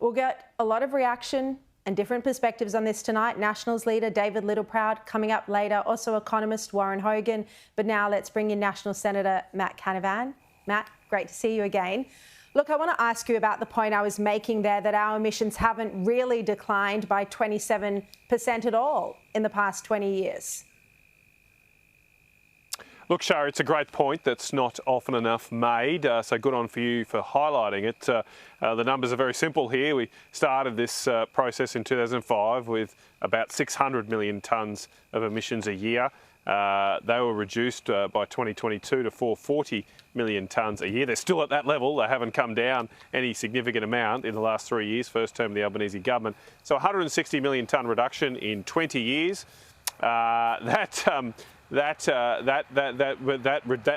We'll get a lot of reaction and different perspectives on this tonight. Nationals leader David Littleproud coming up later, also economist Warren Hogan. But now let's bring in National Senator Matt Canavan. Matt, great to see you again. Look, I want to ask you about the point I was making there, that our emissions haven't really declined by 27% at all in the past 20 years. Look, Sharri, it's a great point that's not often enough made, so good on for you for highlighting it. The numbers are very simple here. We started this process in 2005 with about 600 million tonnes of emissions a year. They were reduced by 2022 to 440 million tonnes a year. They're still at that level. They haven't come down any significant amount in the last 3 years, first term of the Albanese government. So 160 million tonne reduction in 20 years. That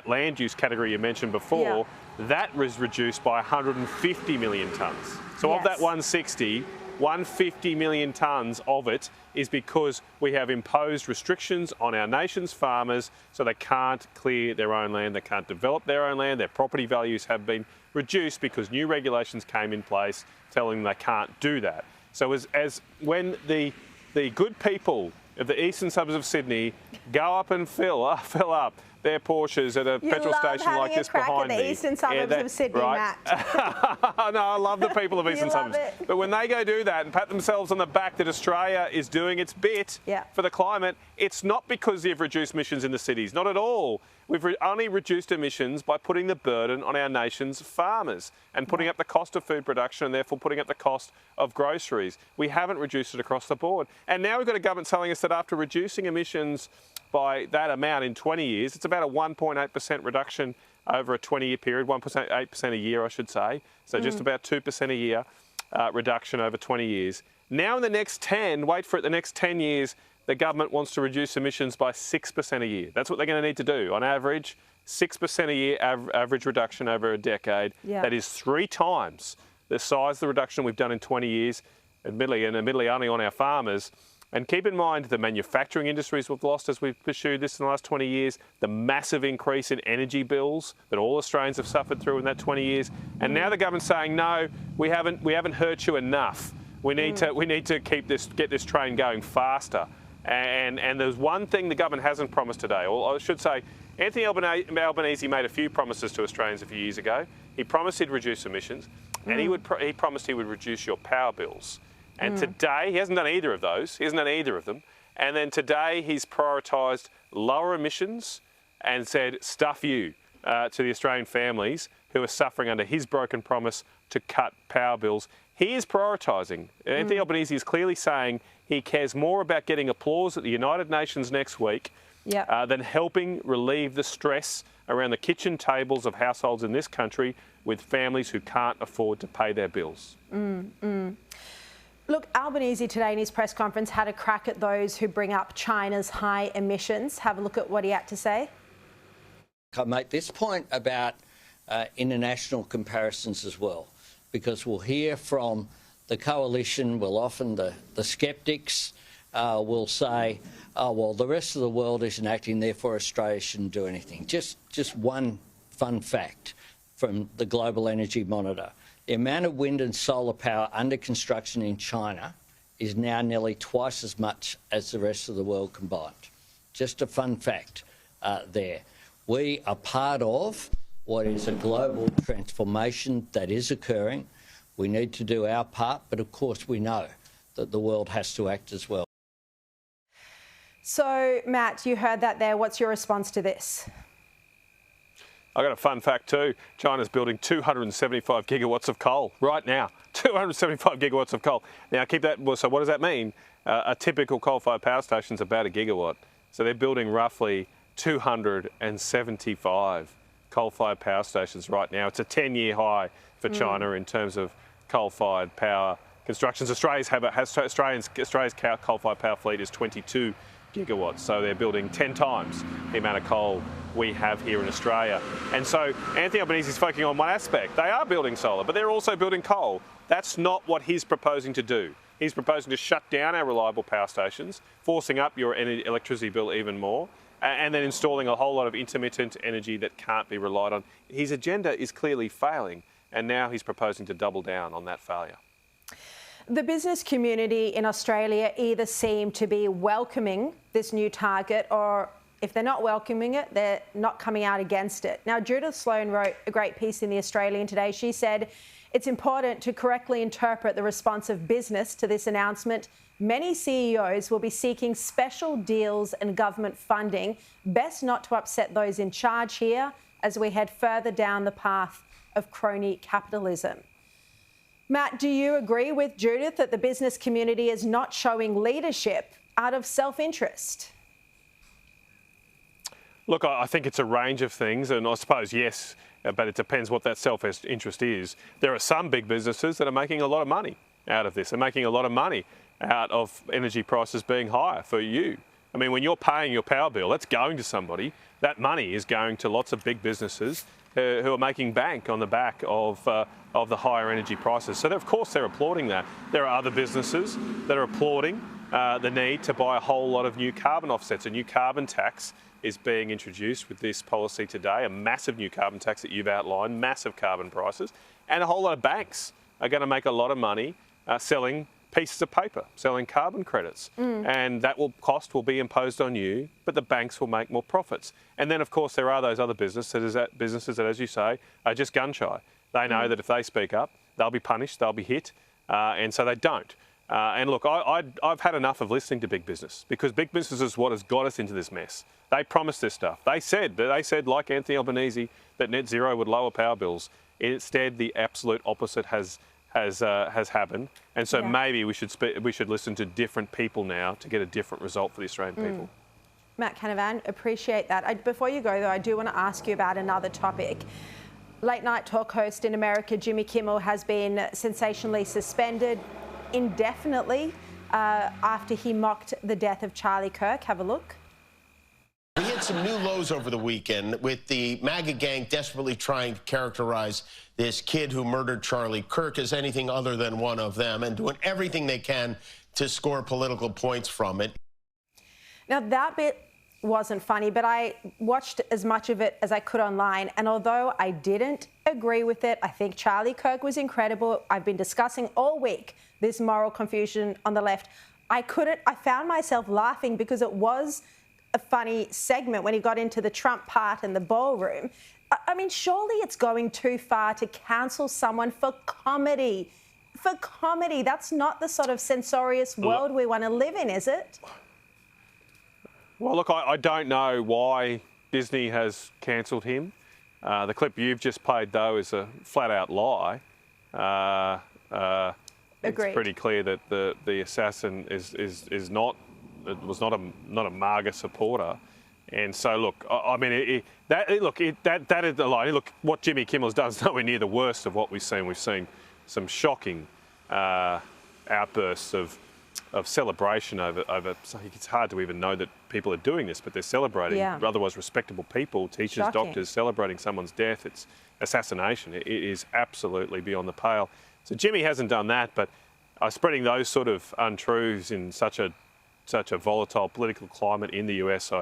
land use category you mentioned before, that was reduced by 150 million tonnes. So of that 150 million tonnes of it is because we have imposed restrictions on our nation's farmers, so they can't clear their own land, they can't develop their own land, their property values have been reduced because new regulations came in place telling them they can't do that. So as when the good people of the eastern suburbs of Sydney go up and fill up their Porsches at a petrol station like this behind me. You love having a crack at the eastern suburbs of Sydney, right? Matt. No, I love the people of eastern suburbs. But when they go do that and pat themselves on the back that Australia is doing its bit for the climate, it's not because they've reduced emissions in the cities, not at all. We've only reduced emissions by putting the burden on our nation's farmers and putting up the cost of food production and therefore putting up the cost of groceries. We haven't reduced it across the board. And now we've got a government telling us that after reducing emissions by that amount in 20 years, it's about a 1.8% reduction over a 20-year period, 1.8% a year, I should say. So just about 2% a year reduction over 20 years. Now in the next 10, wait for it, the next 10 years, the government wants to reduce emissions by 6% a year. That's what they're going to need to do. On average, 6% a year average reduction over a decade. That is 3 times the size of the reduction we've done in 20 years, admittedly only on our farmers. And keep in mind the manufacturing industries we've lost as we've pursued this in the last 20 years, the massive increase in energy bills that all Australians have suffered through in that 20 years. And now the government's saying, no, we haven't hurt you enough. We need to get this train going faster. And there's one thing the government hasn't promised today, or I should say, Anthony Albanese made a few promises to Australians a few years ago. He promised he'd reduce emissions, and he promised he would reduce your power bills. And today, he hasn't done either of those. He hasn't done either of them. And then today, he's prioritised lower emissions and said, stuff you to the Australian families who are suffering under his broken promise to cut power bills. He is prioritising. Anthony Albanese is clearly saying he cares more about getting applause at the United Nations next week than helping relieve the stress around the kitchen tables of households in this country with families who can't afford to pay their bills. Look, Albanese today in his press conference had a crack at those who bring up China's high emissions. Have a look at what he had to say. I make this point about international comparisons as well, because we'll hear from the coalition, often the sceptics will say, oh, well, the rest of the world isn't acting, therefore Australia shouldn't do anything. Just one fun fact from the Global Energy Monitor. The amount of wind and solar power under construction in China is now nearly twice as much as the rest of the world combined. Just a fun fact there. We are part of what is a global transformation that is occurring. We need to do our part, but of course we know that the world has to act as well. So, Matt, you heard that there. What's your response to this? I got a fun fact too. China's building 275 gigawatts of coal right now. 275 gigawatts of coal. Now, keep that. So, what does that mean? A typical coal-fired power station is about a gigawatt. So, they're building roughly 275 coal-fired power stations right now. It's a 10-year high for China in terms of coal-fired power constructions. Australia's coal-fired power fleet is 22 gigawatts, so they're building 10 times the amount of coal we have here in Australia. And so Anthony Albanese is focusing on one aspect. They are building solar, but they're also building coal. That's not what he's proposing to do. He's proposing to shut down our reliable power stations, forcing up your electricity bill even more, and then installing a whole lot of intermittent energy that can't be relied on. His agenda is clearly failing, and now he's proposing to double down on that failure. The business community in Australia either seem to be welcoming this new target, or if they're not welcoming it, they're not coming out against it. Now, Judith Sloan wrote a great piece in The Australian today. She said, it's important to correctly interpret the response of business to this announcement. Many CEOs will be seeking special deals and government funding. Best not to upset those in charge here as we head further down the path of crony capitalism. Matt, do you agree with Judith that the business community is not showing leadership out of self-interest? Look, I think it's a range of things, and I suppose, yes, but it depends what that self-interest is. There are some big businesses that are making a lot of money out of this. They're making a lot of money out of energy prices being higher for you. I mean, when you're paying your power bill, that's going to somebody. That money is going to lots of big businesses who are making bank on the back of the higher energy prices. So, of course, they're applauding that. There are other businesses that are applauding the need to buy a whole lot of new carbon offsets. A new carbon tax is being introduced with this policy today, a massive new carbon tax that you've outlined, massive carbon prices, and a whole lot of banks are going to make a lot of money selling pieces of paper, selling carbon credits. And that cost will be imposed on you, but the banks will make more profits. And then, of course, there are those other businesses that, as you say, are just gun shy. They know that if they speak up, they'll be punished, they'll be hit, and so they don't. And look, I've had enough of listening to big business, because big business is what has got us into this mess. They promised this stuff. They said, like Anthony Albanese, that net zero would lower power bills. Instead, the absolute opposite has happened, and so maybe we should listen to different people now to get a different result for the Australian people. Matt Canavan, appreciate that. Before you go, though, I do want to ask you about another topic. Late night talk host in America, Jimmy Kimmel, has been sensationally suspended indefinitely after he mocked the death of Charlie Kirk. Have a look. We hit some new lows over the weekend with the MAGA gang desperately trying to characterize this kid who murdered Charlie Kirk as anything other than one of them, and doing everything they can to score political points from it. Now, that bit wasn't funny, but I watched as much of it as I could online, and although I didn't agree with it, I think Charlie Kirk was incredible. I've been discussing all week this moral confusion on the left. I found myself laughing because it was a funny segment when he got into the Trump part in the ballroom. I mean, surely it's going too far to cancel someone for comedy. For comedy, that's not the sort of censorious world we want to live in, is it? Well, look, I don't know why Disney has cancelled him. The clip you've just played, though, is a flat-out lie. It's pretty clear that the assassin was not a MAGA supporter, and so look, I mean, that is the line. Look, what Jimmy Kimmel's done is nowhere near the worst of what we've seen. We've seen some shocking outbursts of celebration over. It's hard to even know that people are doing this, but they're celebrating otherwise respectable people, teachers, doctors, celebrating someone's death. It's assassination. It is absolutely beyond the pale. So Jimmy hasn't done that, but spreading those sort of untruths in such a volatile political climate in the US,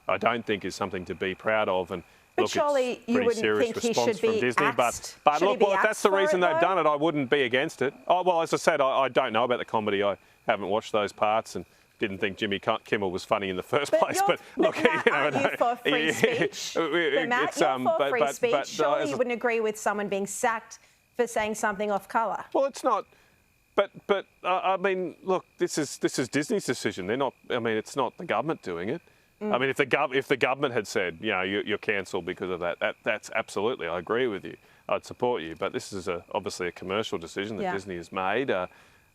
I don't think is something to be proud of. And but look, surely it's a pretty serious response from Disney. But look, well, if that's the reason they've done it, I wouldn't be against it. Oh, well, as I said, I don't know about the comedy. I haven't watched those parts and didn't think Jimmy Kimmel was funny in the first place. But look, Matt, you for free speech? But Matt, you're for free speech. Surely you wouldn't agree with someone being sacked for saying something off colour. Well, it's not. But I mean, look, this is Disney's decision. They're not. I mean, it's not the government doing it. I mean, if the government had said, you know, you're cancelled because of that, that's absolutely, I agree with you. I'd support you. But this is obviously a commercial decision that Disney has made. As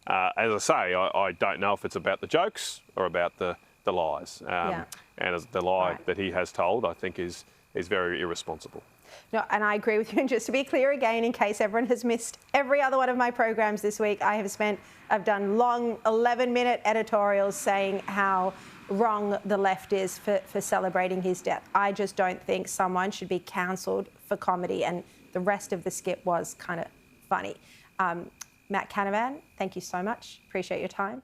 I say, I don't know if it's about the jokes or about the lies. And as the lie that he has told, I think is very irresponsible. No, and I agree with you. And just to be clear again, in case everyone has missed every other one of my programs this week, I've done long 11-minute editorials saying how wrong the left is for celebrating his death. I just don't think someone should be cancelled for comedy, and the rest of the skit was kind of funny. Matt Canavan, thank you so much. Appreciate your time.